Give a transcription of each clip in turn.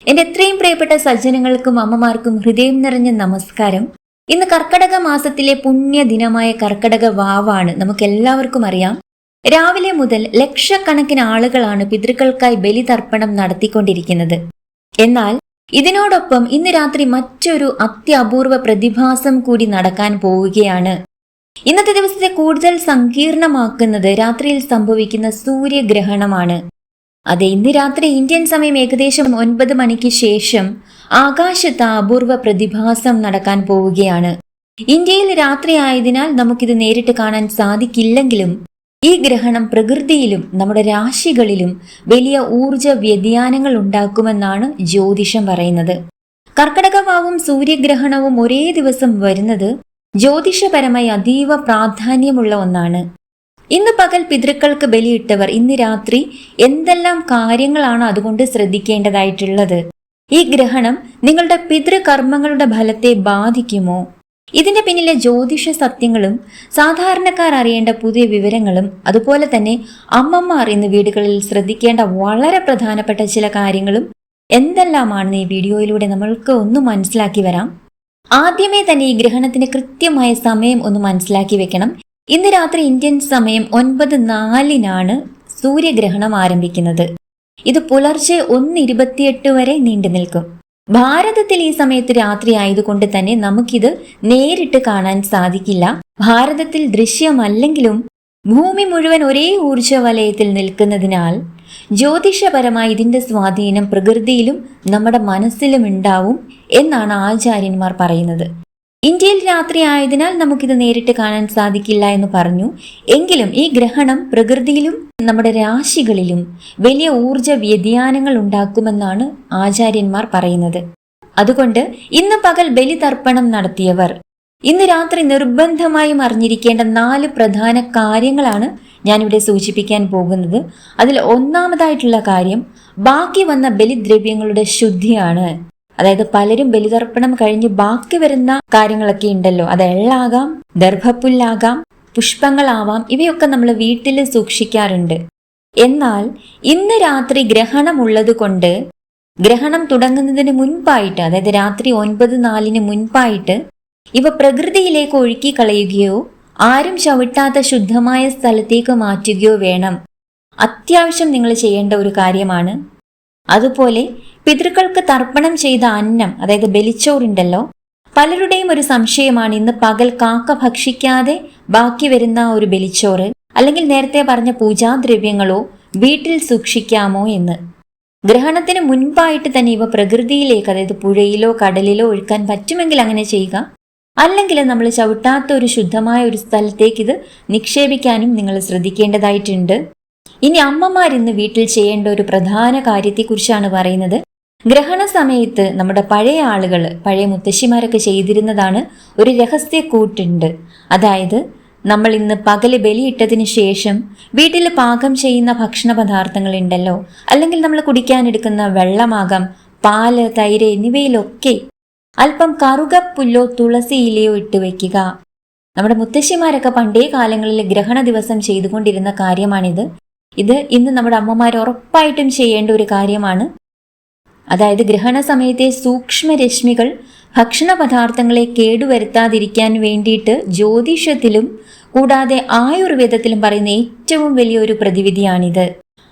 എന്റെ എത്രയും പ്രിയപ്പെട്ട സജ്ജനങ്ങൾക്കും അമ്മമാർക്കും ഹൃദയം നിറഞ്ഞ നമസ്കാരം. ഇന്ന് കർക്കടക മാസത്തിലെ പുണ്യ ദിനമായ കർക്കടക വാവാണ്. നമുക്ക് എല്ലാവർക്കും അറിയാം, രാവിലെ മുതൽ ലക്ഷക്കണക്കിന് ആളുകളാണ് പിതൃക്കൾക്കായി ബലിതർപ്പണം നടത്തിക്കൊണ്ടിരിക്കുന്നത്. എന്നാൽ ഇതിനോടൊപ്പം ഇന്ന് രാത്രി മറ്റൊരു അത്യപൂർവ പ്രതിഭാസം കൂടി നടക്കാൻ പോവുകയാണ്. ഇന്നത്തെ ദിവസത്തെ കൂടുതൽ സങ്കീർണമാക്കുന്നത് രാത്രിയിൽ സംഭവിക്കുന്ന സൂര്യഗ്രഹണമാണ്. അതെ, ഇന്ന് രാത്രി ഇന്ത്യൻ സമയം ഏകദേശം 9 മണിക്ക് ശേഷം ആകാശത്ത് അപൂർവ പ്രതിഭാസം നടക്കാൻ പോവുകയാണ്. ഇന്ത്യയിൽ രാത്രി ആയതിനാൽ നമുക്കിത് നേരിട്ട് കാണാൻ സാധിക്കില്ലെങ്കിലും ഈ ഗ്രഹണം പ്രകൃതിയിലും നമ്മുടെ രാശികളിലും വലിയ ഊർജ വ്യതിയാനങ്ങൾ ഉണ്ടാക്കുമെന്നാണ് ജ്യോതിഷം പറയുന്നത്. കർക്കടകവാവും സൂര്യഗ്രഹണവും ഒരേ ദിവസം വരുന്നത് ജ്യോതിഷപരമായി അതീവ പ്രാധാന്യമുള്ള ഒന്നാണ്. ഇന്ന് പകൽ പിതൃക്കൾക്ക് ബലിയിട്ടവർ ഇന്ന് രാത്രി എന്തെല്ലാം കാര്യങ്ങളാണ് അതുകൊണ്ട് ശ്രദ്ധിക്കേണ്ടതായിട്ടുള്ളത്? ഈ ഗ്രഹണം നിങ്ങളുടെ പിതൃകർമ്മങ്ങളുടെ ഫലത്തെ ബാധിക്കുമോ? ഇതിന്റെ പിന്നിലെ ജ്യോതിഷ സത്യങ്ങളും സാധാരണക്കാർ അറിയേണ്ട പുതിയ വിവരങ്ങളും അതുപോലെ തന്നെ അമ്മമാർ ഇന്ന് വീടുകളിൽ ശ്രദ്ധിക്കേണ്ട വളരെ പ്രധാനപ്പെട്ട ചില കാര്യങ്ങളും എന്തെല്ലാമാണെന്ന് ഈ വീഡിയോയിലൂടെ നമ്മൾക്ക് ഒന്ന് മനസ്സിലാക്കി വരാം. ആദ്യമേ തന്നെ ഈ ഗ്രഹണത്തിന് കൃത്യമായ സമയം ഒന്ന് മനസ്സിലാക്കി വെക്കണം. ഇന്ന് രാത്രി ഇന്ത്യൻ സമയം 9:04 സൂര്യഗ്രഹണം ആരംഭിക്കുന്നത്. ഇത് പുലർച്ചെ 1:28 വരെ നീണ്ടു നിൽക്കും. ഭാരതത്തിൽ ഈ സമയത്ത് രാത്രി ആയതുകൊണ്ട് തന്നെ നമുക്കിത് നേരിട്ട് കാണാൻ സാധിക്കില്ല. ഭാരതത്തിൽ ദൃശ്യമല്ലെങ്കിലും ഭൂമി മുഴുവൻ ഒരേ ഊർജ വലയത്തിൽ നിൽക്കുന്നതിനാൽ ജ്യോതിഷപരമായി ഇതിന്റെ സ്വാധീനം പ്രകൃതിയിലും നമ്മുടെ മനസ്സിലും ഉണ്ടാവും എന്നാണ് ആചാര്യന്മാർ പറയുന്നത്. ഇന്ത്യയിൽ രാത്രി ആയതിനാൽ നമുക്കിത് നേരിട്ട് കാണാൻ സാധിക്കില്ല എന്ന് പറഞ്ഞു. എങ്കിലും ഈ ഗ്രഹണം പ്രകൃതിയിലും നമ്മുടെ രാശികളിലും വലിയ ഊർജ വ്യതിയാനങ്ങൾ ഉണ്ടാക്കുമെന്നാണ് ആചാര്യന്മാർ പറയുന്നത്. അതുകൊണ്ട് ഇന്ന് പകൽ ബലിതർപ്പണം നടത്തിയവർ ഇന്ന് രാത്രി നിർബന്ധമായും അറിഞ്ഞിരിക്കേണ്ട 4 പ്രധാന കാര്യങ്ങളാണ് ഞാനിവിടെ സൂചിപ്പിക്കാൻ പോകുന്നത്. അതിൽ ഒന്നാമതായിട്ടുള്ള കാര്യം ബാക്കി വന്ന ബലിദ്രവ്യങ്ങളുടെ ശുദ്ധിയാണ്. അതായത് പലരും ബലിതർപ്പണം കഴിഞ്ഞ് ബാക്കി വരുന്ന കാര്യങ്ങളൊക്കെ ഉണ്ടല്ലോ, അത് എള്ളാകാം, ദർഭപ്പുല്ലാകാം, പുഷ്പങ്ങളാവാം, ഇവയൊക്കെ നമ്മൾ വീട്ടിൽ സൂക്ഷിക്കാറുണ്ട്. എന്നാൽ ഇന്ന് രാത്രി ഗ്രഹണമുള്ളത് കൊണ്ട് ഗ്രഹണം തുടങ്ങുന്നതിന് മുൻപായിട്ട്, അതായത് രാത്രി 9:04 മുൻപായിട്ട് ഇവ പ്രകൃതിയിലേക്ക് ഒഴുക്കി കളയുകയോ ആരും ചവിട്ടാത്ത ശുദ്ധമായ സ്ഥലത്തേക്ക് മാറ്റുകയോ വേണം. അത്യാവശ്യം നിങ്ങൾ ചെയ്യേണ്ട ഒരു കാര്യമാണ്. അതുപോലെ പിതൃക്കൾക്ക് തർപ്പണം ചെയ്ത അന്നം, അതായത് ബലിച്ചോറുണ്ടല്ലോ, പലരുടെയും ഒരു സംശയമാണ് ഇന്ന് പകൽ കാക്ക ഭക്ഷിക്കാതെ ബാക്കി വരുന്ന ഒരു ബലിച്ചോറ് അല്ലെങ്കിൽ നേരത്തെ പറഞ്ഞ പൂജാദ്രവ്യങ്ങളോ വീട്ടിൽ സൂക്ഷിക്കാമോ എന്ന്. ഗ്രഹണത്തിന് മുൻപായിട്ട് തന്നെ ഇവ പ്രകൃതിയിലേക്ക്, അതായത് പുഴയിലോ കടലിലോ ഒഴുക്കാൻ പറ്റുമെങ്കിൽ അങ്ങനെ ചെയ്യുക. അല്ലെങ്കിൽ നമ്മൾ ചവിട്ടാത്ത ഒരു ശുദ്ധമായ ഒരു സ്ഥലത്തേക്ക് ഇത് നിക്ഷേപിക്കാനും നിങ്ങൾ ശ്രദ്ധിക്കേണ്ടതായിട്ടുണ്ട്. ഇനി അമ്മമാർ ഇന്ന് വീട്ടിൽ ചെയ്യേണ്ട ഒരു പ്രധാന കാര്യത്തെക്കുറിച്ചാണ് പറയുന്നത്. ഗ്രഹണ സമയത്ത് നമ്മുടെ പഴയ ആളുകൾ, പഴയ മുത്തശ്ശിമാരൊക്കെ ചെയ്തിരുന്നതാണ് ഒരു രഹസ്യ കൂട്ടുണ്ട്. അതായത് നമ്മൾ ഇന്ന് പകല് ബലിയിട്ടതിന് ശേഷം വീട്ടിൽ പാകം ചെയ്യുന്ന ഭക്ഷണ പദാർത്ഥങ്ങൾ ഉണ്ടല്ലോ, അല്ലെങ്കിൽ നമ്മൾ കുടിക്കാനെടുക്കുന്ന വെള്ളമാകാം, പാല്, തൈര് എന്നിവയിലൊക്കെ അല്പം കറുകപ്പുല്ലോ തുളസി ഇലയോ ഇട്ട് വെക്കുക. നമ്മുടെ മുത്തശ്ശിമാരൊക്കെ പണ്ടേ കാലങ്ങളിൽ ഗ്രഹണ ദിവസം ചെയ്തുകൊണ്ടിരുന്ന കാര്യമാണിത്. ഇത് ഇന്ന് നമ്മുടെ അമ്മമാർ ഉറപ്പായിട്ടും ചെയ്യേണ്ട ഒരു കാര്യമാണ്. അതായത് ഗ്രഹണ സമയത്തെ സൂക്ഷ്മരശ്മികൾ ഭക്ഷണ പദാർത്ഥങ്ങളെ കേടുവരുത്താതിരിക്കാൻ വേണ്ടിയിട്ട് ജ്യോതിഷത്തിലും കൂടാതെ ആയുർവേദത്തിലും പറയുന്ന ഏറ്റവും വലിയൊരു പ്രതിവിധിയാണിത്.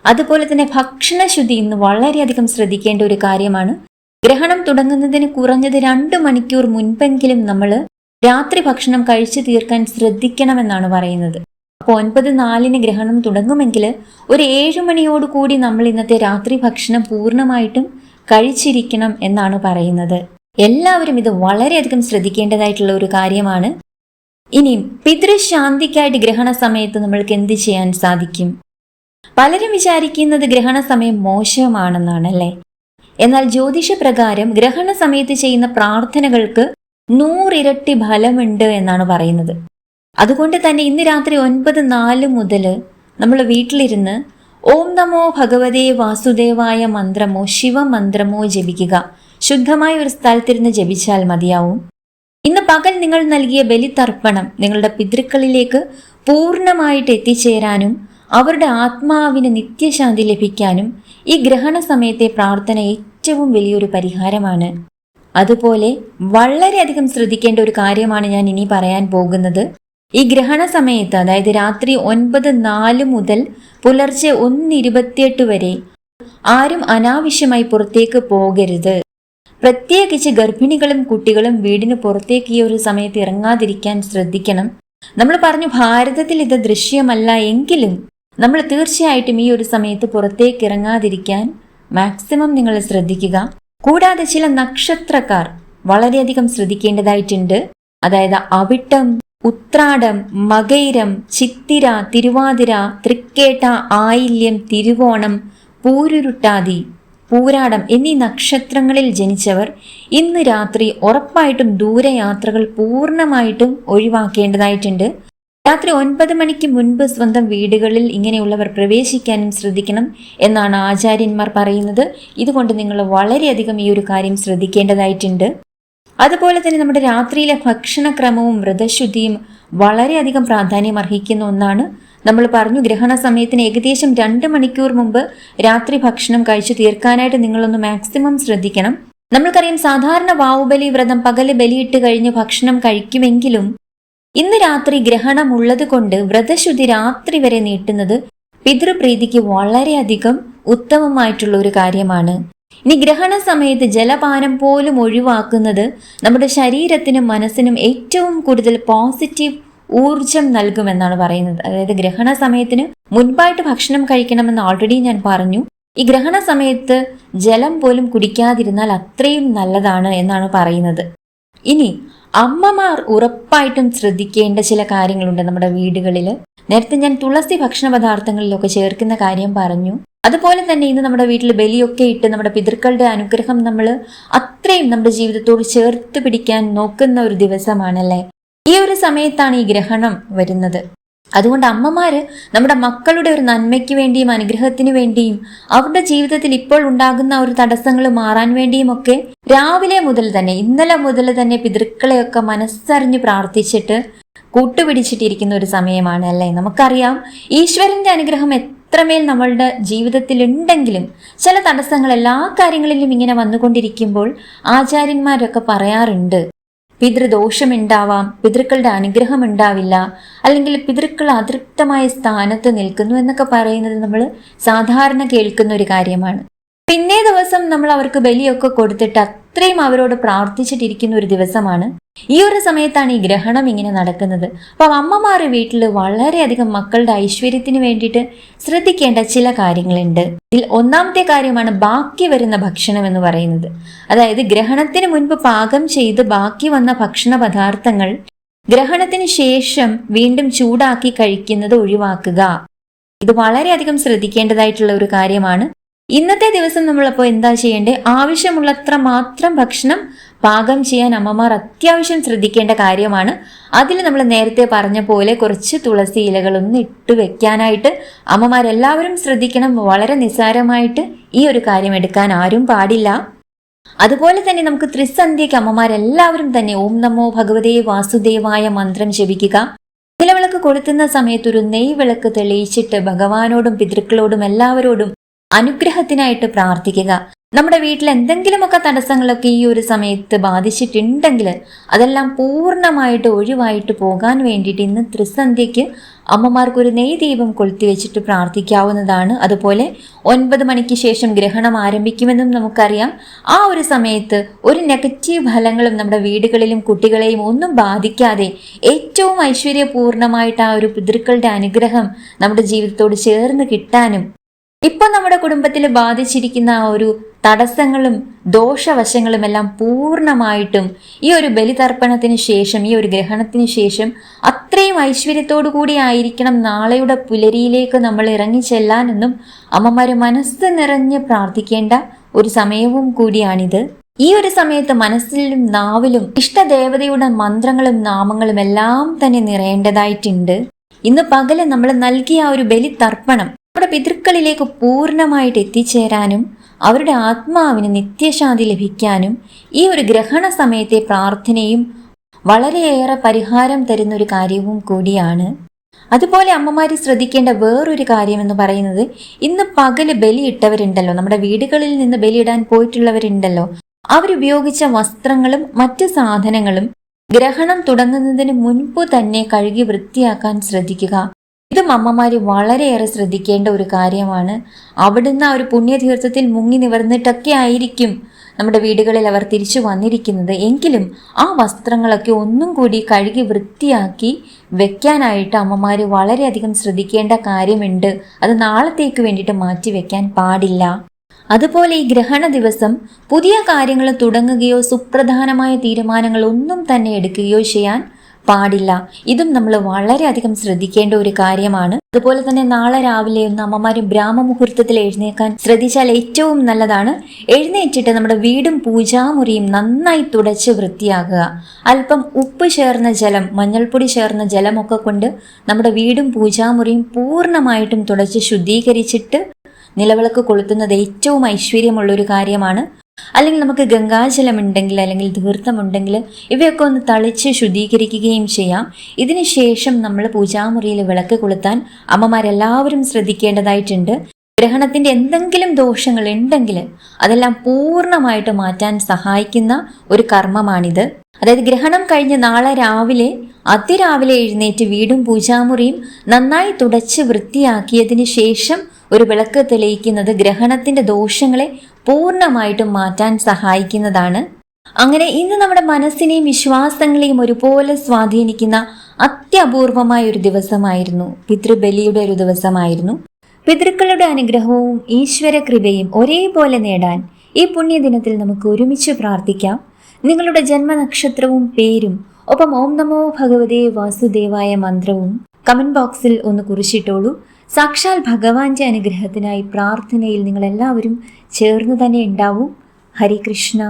അതുപോലെ തന്നെ ഭക്ഷണശുദ്ധി ഇന്ന് വളരെയധികം ശ്രദ്ധിക്കേണ്ട ഒരു കാര്യമാണ്. ഗ്രഹണം തുടങ്ങുന്നതിന് കുറഞ്ഞത് 2 മണിക്കൂർ മുൻപെങ്കിലും നമ്മൾ രാത്രി ഭക്ഷണം കഴിച്ചു തീർക്കാൻ ശ്രദ്ധിക്കണമെന്നാണ് പറയുന്നത്. അപ്പോൾ 9:04 ഗ്രഹണം തുടങ്ങുമെങ്കിൽ ഒരു 7 മണിയോടുകൂടി നമ്മൾ ഇന്നത്തെ രാത്രി ഭക്ഷണം പൂർണ്ണമായിട്ടും കഴിച്ചിരിക്കണം എന്നാണ് പറയുന്നത്. എല്ലാവരും ഇത് വളരെയധികം ശ്രദ്ധിക്കേണ്ടതായിട്ടുള്ള ഒരു കാര്യമാണ്. ഇനിയും പിതൃശാന്തിക്കായിട്ട് ഗ്രഹണ സമയത്ത് നമ്മൾക്ക് എന്ത് ചെയ്യാൻ സാധിക്കും? പലരും വിചാരിക്കുന്നത് ഗ്രഹണ സമയം മോശമാണെന്നാണ് അല്ലേ? എന്നാൽ ജ്യോതിഷപ്രകാരം ഗ്രഹണ സമയത്ത് ചെയ്യുന്ന പ്രാർത്ഥനകൾക്ക് 100 ഇരട്ടി ഫലമുണ്ട് എന്നാണ് പറയുന്നത്. അതുകൊണ്ട് തന്നെ ഇന്ന് രാത്രി 9:04 മുതൽ നമ്മൾ വീട്ടിലിരുന്ന് ഓം നമോ ഭഗവതേ വാസുദേവായ മന്ത്രമോ ശിവമന്ത്രമോ ജപിക്കുക. ശുദ്ധമായ ഒരു സ്ഥലത്തിരുന്ന് ജപിച്ചാൽ മതിയാവും. ഇന്ന് പകൽ നിങ്ങൾ നൽകിയ ബലിതർപ്പണം നിങ്ങളുടെ പിതൃക്കളിലേക്ക് പൂർണ്ണമായിട്ട് എത്തിച്ചേരാനും അവരുടെ ആത്മാവിന് നിത്യശാന്തി ലഭിക്കാനും ഈ ഗ്രഹണ സമയത്തെ പ്രാർത്ഥന ഏറ്റവും വലിയൊരു പരിഹാരമാണ്. അതുപോലെ വളരെയധികം ശ്രദ്ധിക്കേണ്ട ഒരു കാര്യമാണ് ഞാൻ ഇനി പറയാൻ പോകുന്നത്. ഈ ഗ്രഹണ സമയത്ത്, അതായത് രാത്രി 9:04 മുതൽ പുലർച്ചെ 1:28 വരെ ആരും അനാവശ്യമായി പുറത്തേക്ക് പോകരുത്. പ്രത്യേകിച്ച് ഗർഭിണികളും കുട്ടികളും വീടിന് പുറത്തേക്ക് ഈ ഒരു സമയത്ത് ഇറങ്ങാതിരിക്കാൻ ശ്രദ്ധിക്കണം. നമ്മൾ പറഞ്ഞു ഭാരതത്തിൽ ഇത് ദൃശ്യമല്ല എങ്കിലും നമ്മൾ തീർച്ചയായിട്ടും ഈ ഒരു സമയത്ത് പുറത്തേക്ക് ഇറങ്ങാതിരിക്കാൻ മാക്സിമം നിങ്ങൾ ശ്രദ്ധിക്കുക. കൂടാതെ ചില നക്ഷത്രക്കാർ വളരെയധികം ശ്രദ്ധിക്കേണ്ടതായിട്ടുണ്ട്. അതായത് അവിട്ടം, ഉത്രാടം, മകയിരം, ചിത്തിര, തിരുവാതിര, തൃക്കേട്ട, ആയില്യം, തിരുവോണം, പൂരുരുട്ടാതി, പൂരാടം എന്നീ നക്ഷത്രങ്ങളിൽ ജനിച്ചവർ ഇന്ന് രാത്രി ഉറപ്പായിട്ടും ദൂരയാത്രകൾ പൂർണ്ണമായിട്ടും ഒഴിവാക്കേണ്ടതായിട്ടുണ്ട്. രാത്രി 9 മണിക്ക് മുൻപ് സ്വന്തം വീടുകളിൽ ഇങ്ങനെയുള്ളവർ പ്രവേശിക്കാനും ശ്രദ്ധിക്കണം എന്നാണ് ആചാര്യന്മാർ പറയുന്നത്. ഇതുകൊണ്ട് നിങ്ങൾ വളരെയധികം ഈ ഒരു കാര്യം ശ്രദ്ധിക്കേണ്ടതായിട്ടുണ്ട്. അതുപോലെ തന്നെ നമ്മുടെ രാത്രിയിലെ ഭക്ഷണക്രമവും വ്രതശുദ്ധിയും വളരെയധികം പ്രാധാന്യം അർഹിക്കുന്ന ഒന്നാണ്. നമ്മൾ പറഞ്ഞു ഗ്രഹണ സമയത്തിന് ഏകദേശം 2 മണിക്കൂർ മുമ്പ് രാത്രി ഭക്ഷണം കഴിച്ചു തീർക്കാനായിട്ട് നിങ്ങളൊന്ന് മാക്സിമം ശ്രദ്ധിക്കണം. നമ്മൾക്കറിയാം സാധാരണ വാവുബലി വ്രതം പകല് ബലിയിട്ട് കഴിഞ്ഞ് ഭക്ഷണം കഴിക്കുമെങ്കിലും ഇന്ന് രാത്രി ഗ്രഹണം ഉള്ളത് കൊണ്ട് വ്രതശുദ്ധി രാത്രി വരെ നീട്ടുന്നത് പിതൃപ്രീതിക്ക് വളരെയധികം ഉത്തമമായിട്ടുള്ള ഒരു കാര്യമാണ്. ഇനി ഗ്രഹണ സമയത്ത് ജലപാനം പോലും ഒഴിവാക്കുന്നത് നമ്മുടെ ശരീരത്തിനും മനസ്സിനും ഏറ്റവും കൂടുതൽ പോസിറ്റീവ് ഊർജം നൽകുമെന്നാണ് പറയുന്നത്. അതായത് ഗ്രഹണ സമയത്തിന് മുൻപായിട്ട് ഭക്ഷണം കഴിക്കണമെന്ന് ഓൾറെഡി ഞാൻ പറഞ്ഞു. ഈ ഗ്രഹണ സമയത്ത് ജലം പോലും കുടിക്കാതിരുന്നാൽ അത്രയും നല്ലതാണ് എന്നാണ് പറയുന്നത്. ഇനി അമ്മമാർ ഉറപ്പായിട്ടും ശ്രദ്ധിക്കേണ്ട ചില കാര്യങ്ങളുണ്ട് നമ്മുടെ വീടുകളിൽ. നേരത്തെ ഞാൻ തുളസി ഭക്ഷണ പദാർത്ഥങ്ങളിലൊക്കെ ചേർക്കുന്ന കാര്യം പറഞ്ഞു. അതുപോലെ തന്നെ ഇന്ന് നമ്മുടെ വീട്ടിൽ ബലിയൊക്കെ ഇട്ട് നമ്മുടെ പിതൃക്കളുടെ അനുഗ്രഹം നമ്മൾ അത്രയും നമ്മുടെ ജീവിതത്തോട് ചേർത്ത് പിടിക്കാൻ നോക്കുന്ന ഒരു ദിവസമാണല്ലേ. ഈ ഒരു സമയത്താണ് ഈ ഗ്രഹണം വരുന്നത്. അതുകൊണ്ട് അമ്മമാര് നമ്മുടെ മക്കളുടെ ഒരു നന്മയ്ക്ക് വേണ്ടിയും അനുഗ്രഹത്തിന് വേണ്ടിയും അവരുടെ ജീവിതത്തിൽ ഇപ്പോൾ ഉണ്ടാകുന്ന ഒരു തടസ്സങ്ങൾ മാറാൻ വേണ്ടിയും ഒക്കെ രാവിലെ മുതൽ തന്നെ, ഇന്നലെ മുതൽ തന്നെ പിതൃക്കളെയൊക്കെ മനസ്സറിഞ്ഞ് പ്രാർത്ഥിച്ചിട്ട് കൂട്ടുപിടിച്ചിട്ടിരിക്കുന്ന ഒരു സമയമാണ് അല്ലേ. നമുക്കറിയാം ഈശ്വരന്റെ അനുഗ്രഹം എത്രമേൽ നമ്മളുടെ ജീവിതത്തിൽ ഉണ്ടെങ്കിലും ചില തടസ്സങ്ങൾ എല്ലാ കാര്യങ്ങളിലും ഇങ്ങനെ വന്നുകൊണ്ടിരിക്കുമ്പോൾ ആചാര്യന്മാരൊക്കെ പറയാറുണ്ട് പിതൃദോഷമുണ്ടാവാം, പിതൃക്കളുടെ അനുഗ്രഹം ഉണ്ടാവില്ല, അല്ലെങ്കിൽ പിതൃക്കൾ അതൃപ്തമായ സ്ഥാനത്ത് നിൽക്കുന്നു എന്നൊക്കെ പറയുന്നത് നമ്മൾ സാധാരണ കേൾക്കുന്ന ഒരു കാര്യമാണ്. പിന്നേ ദിവസം നമ്മൾ അവർക്ക് ബലിയൊക്കെ കൊടുത്തിട്ട് അത്രയും അവരോട് പ്രാർത്ഥിച്ചിട്ടിരിക്കുന്ന ഒരു ദിവസമാണ്. ഈ ഒരു സമയത്താണ് ഈ ഗ്രഹണം ഇങ്ങനെ നടക്കുന്നത്. അപ്പം അമ്മമാർ വീട്ടിൽ വളരെയധികം മക്കളുടെ ഐശ്വര്യത്തിന് വേണ്ടിയിട്ട് ശ്രദ്ധിക്കേണ്ട ചില കാര്യങ്ങളുണ്ട്. ഇതിൽ ഒന്നാമത്തെ കാര്യമാണ് ബാക്കി വരുന്ന ഭക്ഷണം എന്ന് പറയുന്നത്. അതായത് ഗ്രഹണത്തിന് മുൻപ് പാകം ചെയ്ത് ബാക്കി വന്ന ഭക്ഷണ പദാർത്ഥങ്ങൾ ഗ്രഹണത്തിന് ശേഷം വീണ്ടും ചൂടാക്കി കഴിക്കുന്നത് ഒഴിവാക്കുക. ഇത് വളരെയധികം ശ്രദ്ധിക്കേണ്ടതായിട്ടുള്ള ഒരു കാര്യമാണ്. ഇന്നത്തെ ദിവസം നമ്മളപ്പോൾ എന്താ ചെയ്യേണ്ടത്? ആവശ്യമുള്ളത്ര മാത്രം ഭക്ഷണം പാകം ചെയ്യാൻ അമ്മമാർ അത്യാവശ്യം ശ്രദ്ധിക്കേണ്ട കാര്യമാണ്. അതിൽ നമ്മൾ നേരത്തെ പറഞ്ഞ പോലെ കുറച്ച് തുളസി ഇലകളൊന്നും ഇട്ട് വെക്കാനായിട്ട് അമ്മമാരെല്ലാവരും ശ്രദ്ധിക്കണം. വളരെ നിസ്സാരമായിട്ട് ഈ ഒരു കാര്യം എടുക്കാൻ ആരും പാടില്ല. അതുപോലെ തന്നെ നമുക്ക് ത്രിസന്ധ്യയ്ക്ക് അമ്മമാരെല്ലാവരും തന്നെ ഓം നമോ ഭഗവതേ വാസുദേവായ മന്ത്രം ജപിക്കുക. നിലവിളക്ക് കൊളുത്തുന്ന സമയത്ത് ഒരു നെയ് വിളക്ക് തെളിയിച്ചിട്ട് ഭഗവാനോടും പിതൃക്കളോടും എല്ലാവരോടും അനുഗ്രഹത്തിനായിട്ട് പ്രാർത്ഥിക്കുക. നമ്മുടെ വീട്ടിൽ എന്തെങ്കിലുമൊക്കെ തടസ്സങ്ങളൊക്കെ ഈ ഒരു സമയത്ത് ബാധിച്ചിട്ടുണ്ടെങ്കിൽ അതെല്ലാം പൂർണ്ണമായിട്ട് ഒഴിവായിട്ട് പോകാൻ വേണ്ടിയിട്ട് ഇന്ന് ത്രിസന്ധ്യയ്ക്ക് അമ്മമാർക്കൊരു നെയ് ദീപം കൊളുത്തി വെച്ചിട്ട് പ്രാർത്ഥിക്കാവുന്നതാണ്. അതുപോലെ 9 മണിക്ക് ശേഷം ഗ്രഹണം ആരംഭിക്കുമെന്നും നമുക്കറിയാം. ആ ഒരു സമയത്ത് ഒരു നെഗറ്റീവ് ഫലങ്ങളും നമ്മുടെ വീടുകളിലും കുട്ടികളെയും ഒന്നും ബാധിക്കാതെ ഏറ്റവും ഐശ്വര്യപൂർണമായിട്ട് ആ ഒരു പിതൃക്കളുടെ അനുഗ്രഹം നമ്മുടെ ജീവിതത്തോട് ചേർന്ന് കിട്ടാനും ഇപ്പൊ നമ്മുടെ കുടുംബത്തിൽ ബാധിച്ചിരിക്കുന്ന ആ ഒരു തടസ്സങ്ങളും ദോഷവശങ്ങളും എല്ലാം പൂർണ്ണമായിട്ടും ഈ ഒരു ബലിതർപ്പണത്തിന് ശേഷം, ഈ ഒരു ഗ്രഹണത്തിന് ശേഷം അത്രയും ഐശ്വര്യത്തോടു കൂടി ആയിരിക്കണം നാളെയുടെ പുലരിയിലേക്ക് നമ്മൾ ഇറങ്ങി ചെല്ലാനെന്നും അമ്മമാര് മനസ്സ് നിറഞ്ഞ് പ്രാർത്ഥിക്കേണ്ട ഒരു സമയവും കൂടിയാണിത്. ഈ ഒരു സമയത്ത് മനസ്സിലും നാവിലും ഇഷ്ടദേവതയുടെ മന്ത്രങ്ങളും നാമങ്ങളും എല്ലാം തന്നെ നിറയേണ്ടതായിട്ടുണ്ട്. ഇന്ന് പകല് നമ്മൾ നൽകിയ ആ ഒരു ബലിതർപ്പണം നമ്മുടെ പിതൃക്കളിലേക്ക് പൂർണ്ണമായിട്ട് എത്തിച്ചേരാനും അവരുടെ ആത്മാവിന് നിത്യശാന്തി ലഭിക്കാനും ഈ ഒരു ഗ്രഹണ സമയത്തെ പ്രാർത്ഥനയും വളരെയേറെ പരിഹാരം തരുന്ന ഒരു കാര്യവും കൂടിയാണ്. അതുപോലെ അമ്മമാർ ശ്രദ്ധിക്കേണ്ട വേറൊരു കാര്യം എന്ന് പറയുന്നത്, ഇന്ന് പകല് ബലിയിട്ടവരുണ്ടല്ലോ, നമ്മുടെ വീടുകളിൽ നിന്ന് ബലിയിടാൻ പോയിട്ടുള്ളവരുണ്ടല്ലോ, അവരുപയോഗിച്ച വസ്ത്രങ്ങളും മറ്റ് സാധനങ്ങളും ഗ്രഹണം തുടങ്ങുന്നതിന് മുൻപ് തന്നെ കഴുകി വൃത്തിയാക്കാൻ ശ്രദ്ധിക്കുക. ഇതും അമ്മമാര് വളരെയേറെ ശ്രദ്ധിക്കേണ്ട ഒരു കാര്യമാണ്. അവിടുന്ന് ആ ഒരു പുണ്യതീർത്ഥത്തിൽ മുങ്ങി നിവർന്നിട്ടൊക്കെ ആയിരിക്കും നമ്മുടെ വീടുകളിൽ അവർ തിരിച്ചു വന്നിരിക്കുന്നത്. എങ്കിലും ആ വസ്ത്രങ്ങളൊക്കെ ഒന്നും കൂടി കഴുകി വൃത്തിയാക്കി വെക്കാനായിട്ട് അമ്മമാർ വളരെയധികം ശ്രദ്ധിക്കേണ്ട കാര്യമുണ്ട്. അത് നാളത്തേക്ക് വേണ്ടിയിട്ട് മാറ്റി വെക്കാൻ പാടില്ല. അതുപോലെ ഈ ഗ്രഹണ ദിവസം പുതിയ കാര്യങ്ങൾ തുടങ്ങുകയോ സുപ്രധാനമായ തീരുമാനങ്ങൾ ഒന്നും തന്നെ എടുക്കുകയോ ചെയ്യാൻ പാടില്ല. ഇതും നമ്മൾ വളരെയധികം ശ്രദ്ധിക്കേണ്ട ഒരു കാര്യമാണ്. അതുപോലെ തന്നെ നാളെ രാവിലെ ഒന്ന് അമ്മമാരും ബ്രാഹ്മമുഹൂർത്തത്തിൽ എഴുന്നേക്കാൻ ശ്രദ്ധിച്ചാൽ ഏറ്റവും നല്ലതാണ്. എഴുന്നേറ്റിട്ട് നമ്മുടെ വീടും പൂജാമുറിയും നന്നായി തുടച്ച് വൃത്തിയാക്കുക. അല്പം ഉപ്പ് ചേർന്ന ജലം, മഞ്ഞൾപ്പൊടി ചേർന്ന ജലമൊക്കെ കൊണ്ട് നമ്മുടെ വീടും പൂജാമുറിയും പൂർണ്ണമായിട്ടും തുടച്ച് ശുദ്ധീകരിച്ചിട്ട് നിലവിളക്ക് കൊളുത്തുന്നത് ഏറ്റവും ഐശ്വര്യമുള്ളൊരു കാര്യമാണ്. അല്ലെങ്കിൽ നമുക്ക് ഗംഗാജലം ഉണ്ടെങ്കിൽ അല്ലെങ്കിൽ തീർത്ഥമുണ്ടെങ്കിൽ ഇവയൊക്കെ ഒന്ന് തളിച്ച് ശുദ്ധീകരിക്കുകയും ചെയ്യാം. ഇതിനു ശേഷം നമ്മൾ പൂജാമുറിയിൽ വിളക്ക് കൊളുത്താൻ അമ്മമാരെല്ലാവരും ശ്രദ്ധിക്കേണ്ടതായിട്ടുണ്ട്. ഗ്രഹണത്തിന്റെ എന്തെങ്കിലും ദോഷങ്ങൾ ഉണ്ടെങ്കിൽ അതെല്ലാം പൂർണ്ണമായിട്ട് മാറ്റാൻ സഹായിക്കുന്ന ഒരു കർമ്മമാണിത്. അതായത് ഗ്രഹണം കഴിഞ്ഞ് നാളെ രാവിലെ അതിരാവിലെ എഴുന്നേറ്റ് വീടും പൂജാമുറിയും നന്നായി തുടച്ച് വൃത്തിയാക്കിയതിന് ശേഷം ഒരു വിളക്ക് തെളിയിക്കുന്നത് ഗ്രഹണത്തിന്റെ ദോഷങ്ങളെ പൂർണ്ണമായിട്ടും മാറ്റാൻ സഹായിക്കുന്നതാണ്. അങ്ങനെ ഇന്ന് നമ്മുടെ മനസ്സിനെയും വിശ്വാസങ്ങളെയും ഒരുപോലെ സ്വാധീനിക്കുന്ന അത്യപൂർവമായ ഒരു ദിവസമായിരുന്നു, പിതൃബലിയുടെ ഒരു ദിവസമായിരുന്നു. പിതൃക്കളുടെ അനുഗ്രഹവും ഈശ്വര കൃപയും ഒരേപോലെ നേടാൻ ഈ പുണ്യദിനത്തിൽ നമുക്ക് ഒരുമിച്ച് പ്രാർത്ഥിക്കാം. നിങ്ങളുടെ ജന്മനക്ഷത്രവും പേരും ഒപ്പം ഓം നമോ ഭഗവതേ വാസുദേവായ മന്ത്രവും കമന്റ് ബോക്സിൽ ഒന്ന് കുറിച്ചിട്ടോളൂ. സാക്ഷാൽ ഭഗവാന്റെ അനുഗ്രഹത്തിനായി പ്രാർത്ഥനയിൽ നിങ്ങളെല്ലാവരും ചേർന്ന് തന്നെ ഉണ്ടാവും. ഹരേ കൃഷ്ണ.